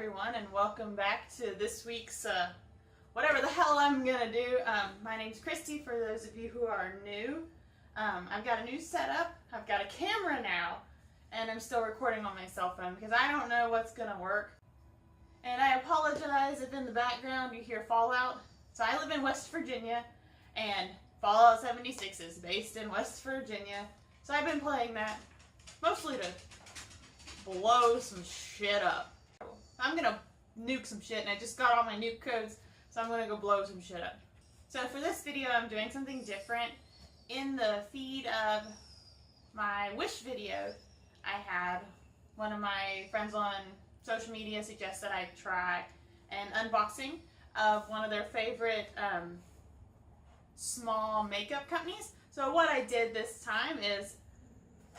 everyone, and welcome back to this week's whatever the hell I'm gonna do. My name's Christy, for those of you who are new. I've got a new setup, I've got a camera now, and I'm still recording on my cell phone because I don't know what's gonna work. And I apologize if in the background you hear Fallout. So I live in West Virginia, and Fallout 76 is based in West Virginia. So I've been playing that, mostly to blow some shit up. I'm gonna nuke some shit, and I just got all my nuke codes, so I'm gonna go blow some shit up. So for this video, I'm doing something different. In the feed of my Wish video, I had one of my friends on social media suggest that I try an unboxing of one of their favorite small makeup companies. So what I did this time is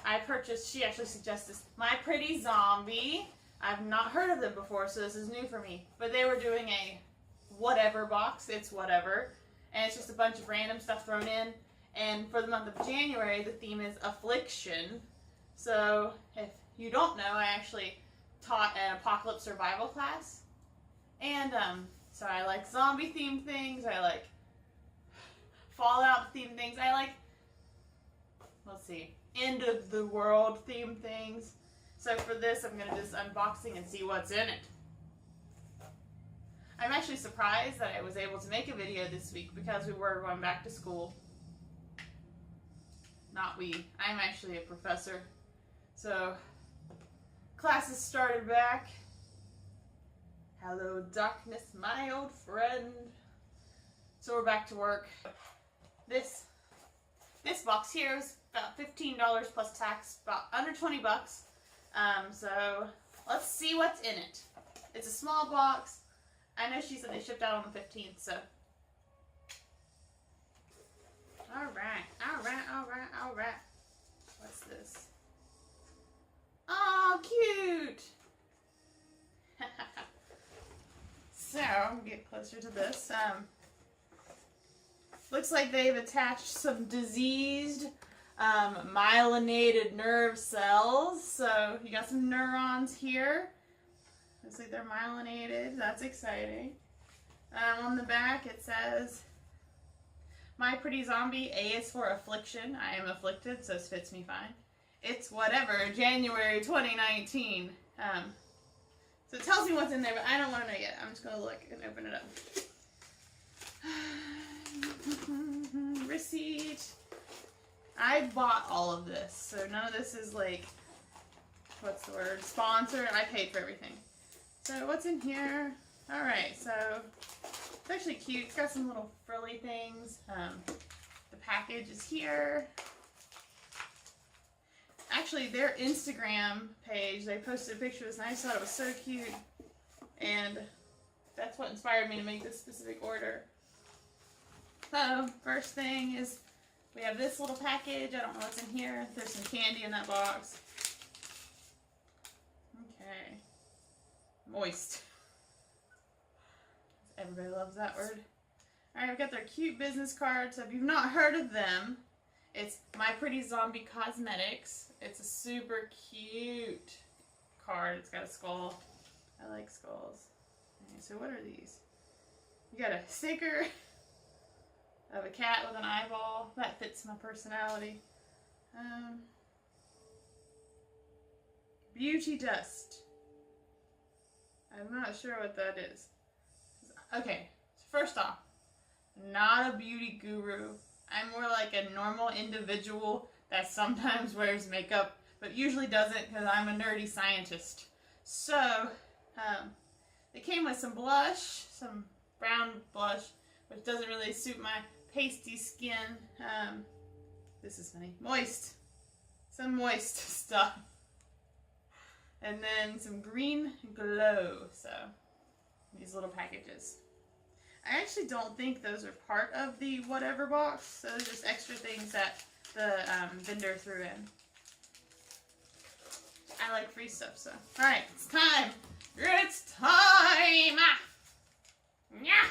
I purchased, she actually suggested this, My Pretty Zombie. I've not heard of them before, so this is new for me. But they were doing a whatever box, it's whatever. And it's just a bunch of random stuff thrown in. And for the month of January, the theme is Affliction. So if you don't know, I actually taught an apocalypse survival class. And so I like zombie themed things, I like Fallout themed things, I like, let's see, end of the world themed things. So for this, I'm going to just unboxing and see what's in it. I'm actually surprised that I was able to make a video this week because we were going back to school. Not we. I'm actually a professor. So classes started back. Hello, darkness, my old friend. So we're back to work. This box here is about $15 plus tax, about under 20 bucks. So let's see what's in it. It's a small box. I know she said they shipped out on the 15th, so. Alright. What's this? Oh, cute! So, I'm gonna get closer to this. Looks like they've attached some diseased myelinated nerve cells. So you got some neurons here. Looks like they're myelinated. That's exciting. On the back it says, My Pretty Zombie, A is for Affliction. I am afflicted, so this fits me fine. It's whatever, January 2019. So it tells me what's in there, but I don't want to know yet. I'm just going to look and open it up. Receipt. I bought all of this, so none of this is like, what's the word, sponsored. I paid for everything. So what's in here? Alright, so it's actually cute. It's got some little frilly things. The package is here. Actually, their Instagram page, they posted a picture of this, and I just thought it was so cute. And that's what inspired me to make this specific order. So, first thing is, we have this little package. I don't know what's in here. There's some candy in that box. Okay. Moist. Everybody loves that word. Alright, I've got their cute business cards. So if you've not heard of them, it's My Pretty Zombie Cosmetics. It's a super cute card. It's got a skull. I like skulls. Okay, so what are these? You got a sticker of a cat with an eyeball. That fits my personality. Beauty dust. I'm not sure what that is. Okay, so first off, not a beauty guru. I'm more like a normal individual that sometimes wears makeup, but usually doesn't because I'm a nerdy scientist. So, they came with some blush, some brown blush, which doesn't really suit my pasty skin. This is funny. Moist. Some moist stuff. And then some green glow. So, these little packages. I actually don't think those are part of the whatever box. So, they're just extra things that the vendor threw in. I like free stuff, so. Alright, it's time. It's time! Nya!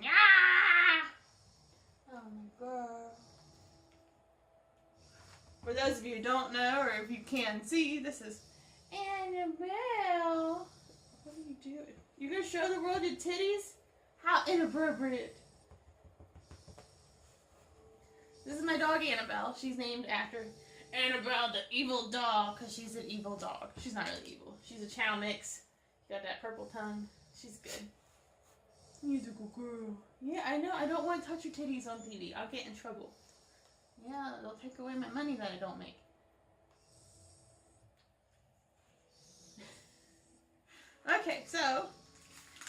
Nya! Oh my god. For those of you who don't know, or if you can see, this is Annabelle. What are you show the world your titties? How inappropriate. This is my dog Annabelle. She's named after Annabelle the evil dog because she's an evil dog. She's not really evil. She's a chow mix. Got that purple tongue. She's good. Musical girl. Yeah, I know. I don't want to touch your titties on TV. I'll get in trouble. Yeah, they'll take away my money that I don't make. Okay, so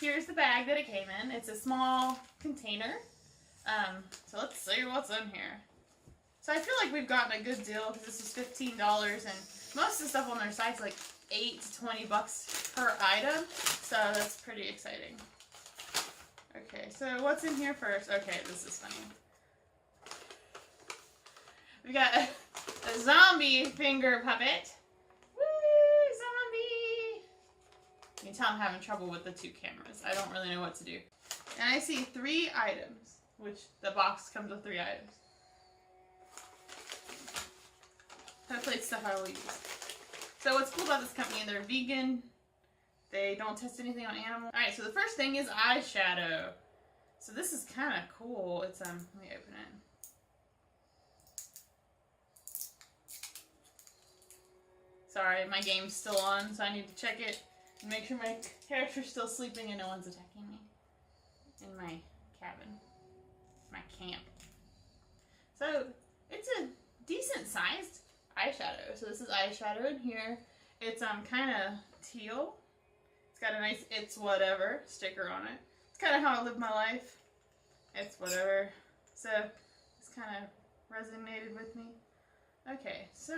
here's the bag that it came in. It's a small container. So let's see what's in here. So I feel like we've gotten a good deal because this is $15 and most of the stuff on their site's like $8 to $20 per item. So that's pretty exciting. Okay, so what's in here first? Okay, this is funny. We got a zombie finger puppet. Woo, zombie! You can tell I'm having trouble with the two cameras. I don't really know what to do. And I see 3 items, which the box comes with 3 items. Hopefully it's stuff I will use. So what's cool about this company, they're vegan. They don't test anything on animals. Alright, so the first thing is eyeshadow. So this is kind of cool. It's, let me open it. Sorry, my game's still on, so I need to check it and make sure my character's still sleeping and no one's attacking me. In my cabin. My camp. So, it's a decent sized eyeshadow. So this is eyeshadow in here. It's kind of teal. It's got a nice "It's Whatever" sticker on it. It's kind of how I live my life. It's whatever. So it's kind of resonated with me. Okay, so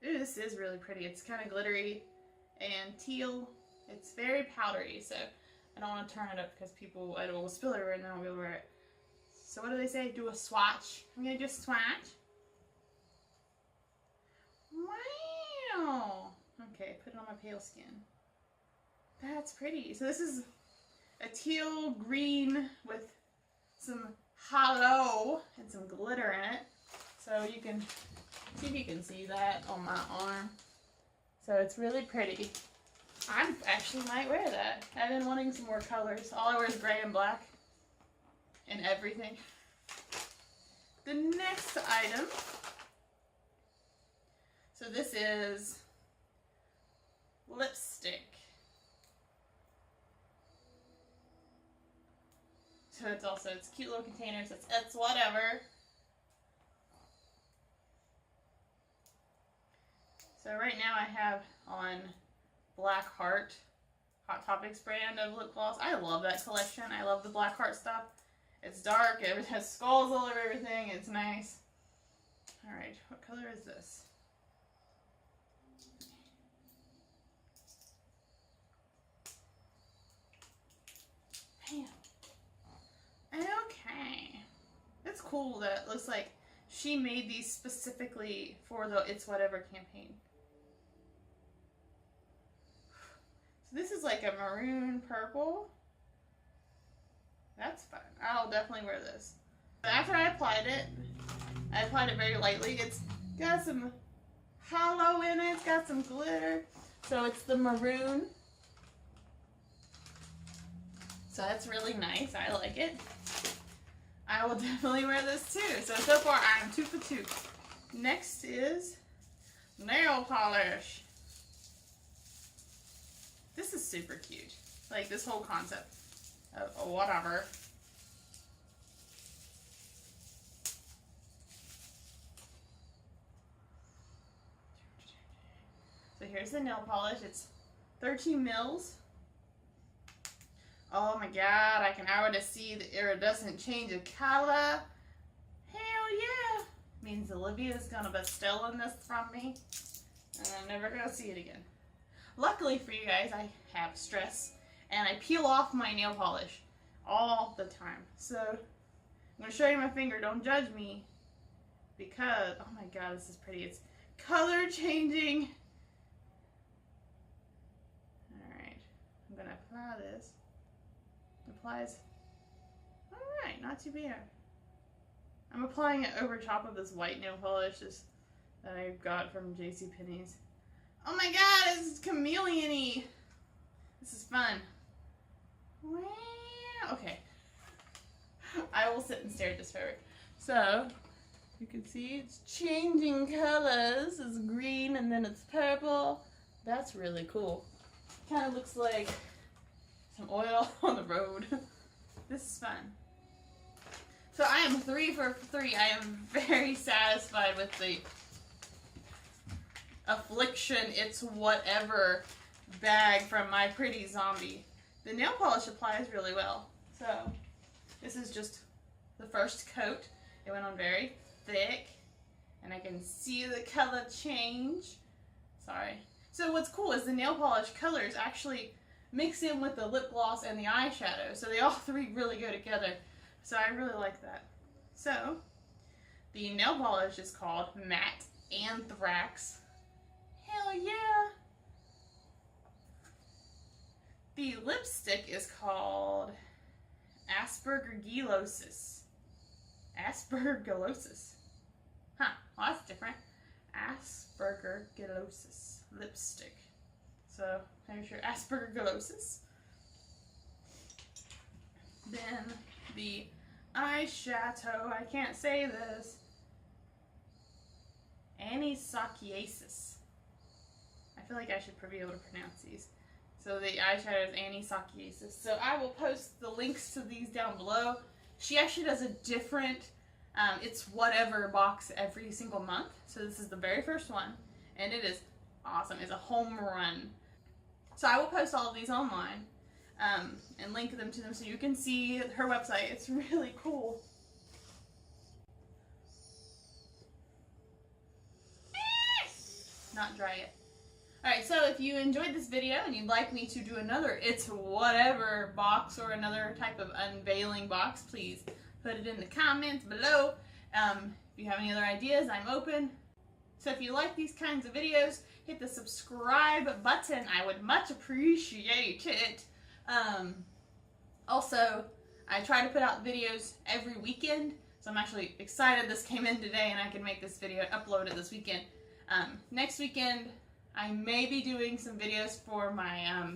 ooh, this is really pretty. It's kind of glittery and teal. It's very powdery, so I don't want to turn it up because people, it will spill everywhere and then I'll be able to wear it. So what do they say? Do a swatch. I'm going to do a swatch. Wow. Okay, put it on my pale skin. That's pretty. So this is a teal green with some halo and some glitter in it. So you can see if you can see that on my arm. So it's really pretty. I actually might wear that. I've been wanting some more colors. All I wear is gray and black. And everything. The next item. So this is lipstick. So it's cute little containers. It's whatever. So right now I have on Black Heart, Hot Topics brand of lip gloss. I love that collection. I love the Black Heart stuff. It's dark. It has skulls all over everything. It's nice. Alright, what color is this? Damn. Okay. It's cool that it looks like she made these specifically for the It's Whatever campaign. So this is like a maroon purple. That's fun. I'll definitely wear this. After I applied it very lightly. It's got some halo in it. It's got some glitter. So it's the maroon. So that's really nice. I like it. I will definitely wear this too. So far I'm 2 for 2. Next is nail polish. This is super cute. Like this whole concept of whatever. So here's the nail polish. It's 13 mils. Oh my god, I can already see the iridescent change of color. Hell yeah! Means Olivia's gonna be stealing this from me. And I'm never gonna see it again. Luckily for you guys, I have stress. And I peel off my nail polish all the time. So, I'm gonna show you my finger. Don't judge me. Because, oh my god, this is pretty. It's color changing. Alright, I'm gonna apply this. Applies. Alright, not too bad. I'm applying it over top of this white nail polish that I got from JCPenney's. Oh my god, it's chameleon-y! This is fun. Wow. Okay. I will sit and stare at this forever. So, you can see it's changing colors. It's green and then it's purple. That's really cool. Kind of looks like some oil on the road. This is fun. So I am 3 for 3. I am very satisfied with the Affliction It's Whatever bag from My Pretty Zombie. The nail polish applies really well. So this is just the first coat. It went on very thick and I can see the color change. Sorry. So what's cool is the nail polish colors actually mix in with the lip gloss and the eyeshadow. So they all three really go together. So I really like that. So the nail polish is called Matte Anthrax. Hell yeah! The lipstick is called Aspergillosis. Aspergillosis. Huh, well that's different. Aspergillosis lipstick. So there's your Aspergillosis. Then the eyeshadow, I can't say this. Anisakiasis. I feel like I should be able to pronounce these. So the eyeshadow is Anisakiasis. So I will post the links to these down below. She actually does a different It's Whatever box every single month. So this is the very first one. And it is awesome. It's a home run. So I will post all of these online and link them to them so you can see her website. It's really cool. Not dry yet. Alright, so if you enjoyed this video and you'd like me to do another It's Whatever box or another type of unveiling box, please put it in the comments below. If you have any other ideas, I'm open. So if you like these kinds of videos, hit the subscribe button. I would much appreciate it. Also, I try to put out videos every weekend, so I'm actually excited this came in today and I can make this video and upload it this weekend. Next weekend, I may be doing some videos for my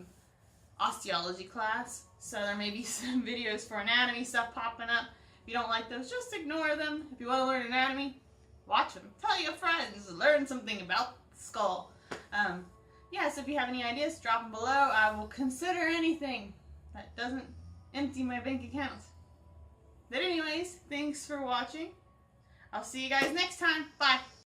osteology class, so there may be some videos for anatomy stuff popping up. If you don't like those, just ignore them. If you want to learn anatomy, watch them. Tell your friends. Learn something about the skull. Yeah, so if you have any ideas, drop them below. I will consider anything that doesn't empty my bank account. But anyways, thanks for watching. I'll see you guys next time. Bye.